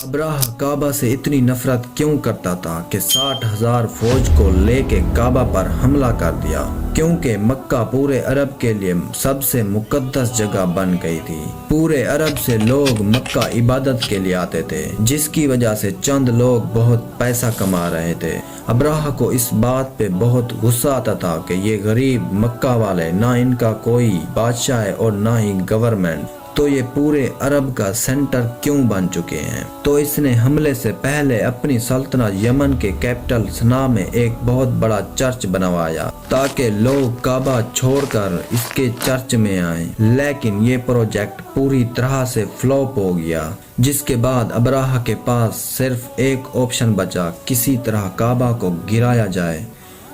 Abraha काबा से इतनी नफरत क्यों करता था कि 60,000 फौज को लेके काबा पर हमला कर दिया, क्योंकि मक्का पूरे अरब के लिए सबसे मुकद्दस जगह बन गई थी। पूरे अरब से लोग मक्का इबादत के लिए आते थे, जिसकी वजह से चंद लोग बहुत पैसा कमा रहे थे। अब्राहा को इस बात पे बहुत गुस्सा आता था कि ये गरीब मक्का वाले, ना इनका कोई बादशाह है और ना ही गवर्नमेंट, तो ये पूरे अरब का सेंटर क्यों बन चुके हैं। तो इसने हमले से पहले अपनी सल्तनत यमन के कैपिटल सना में एक बहुत बड़ा चर्च बनवाया ताकि लोग काबा छोड़कर इसके चर्च में आएं। लेकिन ये प्रोजेक्ट पूरी तरह से फ्लॉप हो गया, जिसके बाद अब्राहा के पास सिर्फ एक ऑप्शन बचा, किसी तरह काबा को गिराया जाए।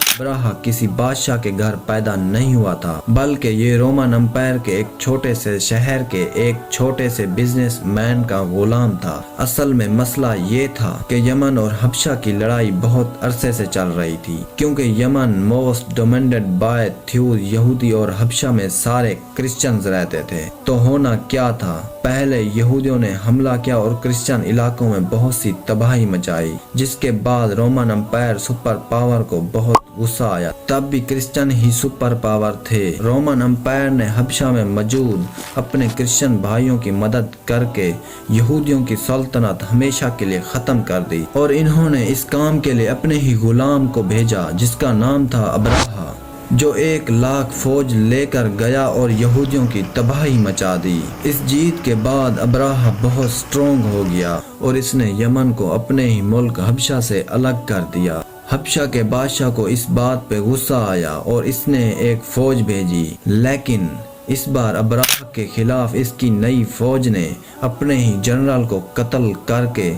अब्राहा किसी बादशाह के घर पैदा नहीं हुआ था, बल्कि ये रोमन एम्पायर के एक छोटे से शहर के एक छोटे से बिजनेसमैन का गुलाम था। असल में मसला ये था कि यमन और हबशा की लड़ाई बहुत अरसे से चल रही थी, क्योंकि यमन मोस्ट डोमिनेटेड बाय थ्यूज यहूदी और हबशा में सारे क्रिश्चियंस रहते थे। तो होना क्या था, पहले यहूदियों ने हमला किया और क्रिश्चियन इलाकों में बहुत सी तबाही मचाई, जिसके बाद रोमन एम्पायर सुपर पावर को बहुत गुस्सा आया। तब भी क्रिश्चियन ही सुपर पावर थे। रोमन एम्पायर ने हबशा में मौजूद अपने क्रिश्चियन भाइयों की मदद करके यहूदियों की सल्तनत हमेशा के लिए खत्म कर दी, और इन्होंने इस काम के लिए अपने ही गुलाम को भेजा, जिसका नाम था अब्राहा, जो 1,00,000 फौज लेकर गया और यहूदियों की तबाही मचा दी। इस जीत के बाद अब्राहा बहुत स्ट्रोंग हो गया और इसने यमन को अपने ही मुल्क हबशा से अलग कर दिया। हबशा के बादशाह को इस बात पे गुस्सा आया और इसने एक फौज भेजी, लेकिन इस बार अब्राहा के खिलाफ इसकी नई फौज ने अपने ही जनरल को कत्ल करके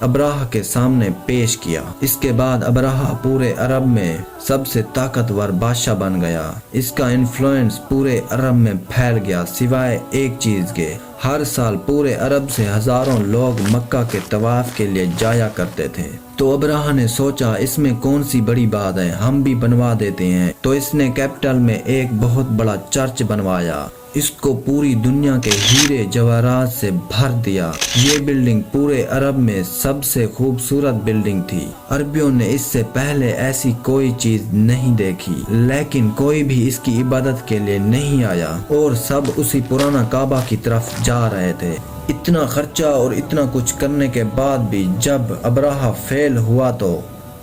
अब्राहा के सामने पेश किया। इसके बाद अब्राहा पूरे अरब में सबसे ताकतवर बादशाह बन गया। इसका इन्फ्लुएंस पूरे अरब में फैल गया, सिवाय एक चीज के, हर साल पूरे अरब से हजारों लोग मक्का के तवाफ के लिए जाया करते थे। तो अब्राहा ने सोचा इसमें कौन सी बड़ी बात है, हम भी बनवा देते हैं। तो इसने कैपिटल में एक बहुत बड़ा चर्च बनवाया, इसको पूरी दुनिया के हीरे जवाहरात से भर दिया। ये बिल्डिंग पूरे अरब में सबसे खूबसूरत बिल्डिंग थी। अरबियों ने इससे पहले ऐसी कोई चीज नहीं देखी, लेकिन कोई भी इसकी इबादत के लिए नहीं आया और सब उसी पुराना काबा की तरफ जा रहे थे। इतना खर्चा और इतना कुछ करने के बाद भी जब अब्राहा फेल हुआ तो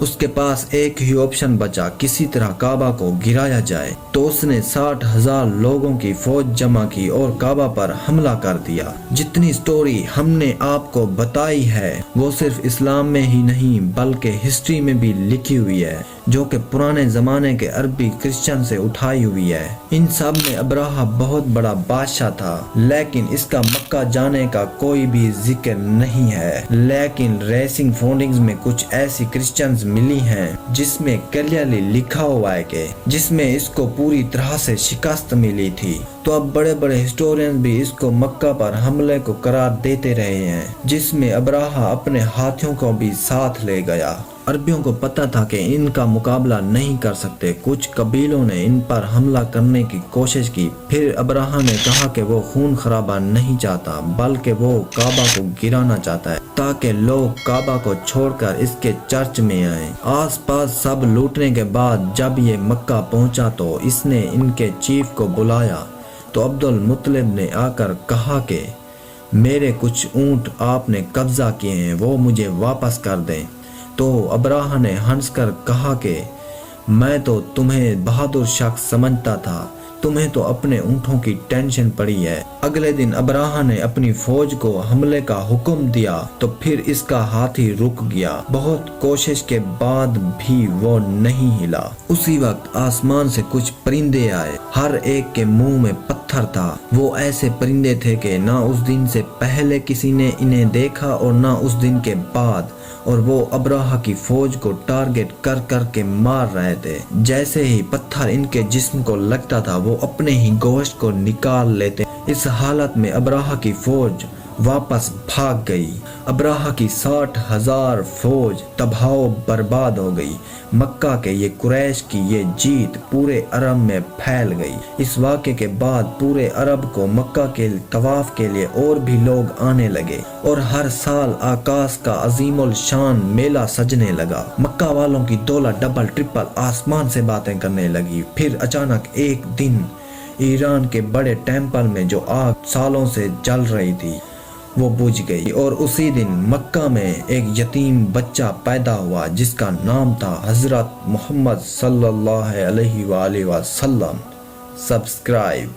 उसके पास एक ही ऑप्शन बचा, किसी तरह काबा को गिराया जाए। तो उसने 60,000 लोगों की फौज जमा की और काबा पर हमला कर दिया। जितनी स्टोरी हमने आपको बताई है वो सिर्फ इस्लाम में ही नहीं बल्कि हिस्ट्री में भी लिखी हुई है, जो कि पुराने जमाने के अरबी क्रिश्चियन से उठाई हुई है। इन सब में अब्राहा बहुत बड़ा बादशाह था, लेकिन इसका मक्का जाने का कोई भी जिक्र नहीं है। लेकिन रेसिंग फाउंडिंग्स में कुछ ऐसी क्रिश्चियंस मिली हैं जिसमें क्लियरली लिखा हुआ है कि जिसमें इसको पूरी तरह से शिकस्त मिली थी। तो अब बड़े बड़े हिस्टोरियन भी इसको मक्का पर हमले को करार देते रहे हैं, जिसमें अब्राहा अपने हाथियों को भी साथ ले गया। अरबियों को पता था कि इनका मुकाबला नहीं कर सकते। कुछ कबीलों ने इन पर हमला करने की कोशिश की। फिर अब्राहा ने कहा कि वो खून खराबा नहीं चाहता, बल्कि वो काबा को गिराना चाहता है ताकि लोग काबा को छोड़कर इसके चर्च में आए। आसपास सब लूटने के बाद जब ये मक्का पहुंचा तो इसने इनके चीफ को बुलाया। तो अब्दुल मुत्तलिब ने आकर कहा कि मेरे कुछ ऊंट आपने कब्जा किए हैं, वो मुझे वापस कर दें। तो अब्राहा ने हंसकर कहा कि मैं तो तुम्हें बहादुर शख्स समझता था, तुम्हें तो अपने ऊँटों की टेंशन पड़ी है। अगले दिन अब्राहा ने अपनी फौज को हमले का हुक्म दिया तो फिर इसका हाथी रुक गया। बहुत कोशिश के बाद भी वो नहीं हिला। उसी वक्त आसमान से कुछ परिंदे आए, हर एक के मुंह में पत्थर था। वो ऐसे परिंदे थे कि ना उस दिन से पहले किसी ने इन्हें देखा और ना उस दिन के बाद, और वो अब्राहा की फौज को टारगेट कर कर के मार रहे थे। जैसे ही पत्थर इनके जिस्म को लगता था वो अपने ही गोश्त को निकाल लेते। इस हालत में अब्राहा की फौज वापस भाग गई। अब्राहा की 60,000 फौज तबाह बर्बाद हो गई। मक्का के ये कुरैश की ये जीत पूरे अरब में फैल गई। इस वाक़े के बाद पूरे अरब को मक्का के तवाफ के लिए और भी लोग आने लगे और हर साल आकाश का अजीमुल शान मेला सजने लगा। मक्का वालों की दौलत डबल ट्रिपल आसमान से बातें करने लगी। फिर अचानक एक दिन ईरान के बड़े टेम्पल में जो आग सालों से जल रही थी वो बुझ गई और उसी दिन मक्का में एक यतीम बच्चा पैदा हुआ जिसका नाम था हजरत मोहम्मद सल्लल्लाहु अलैहि वसल्लम। सब्सक्राइब।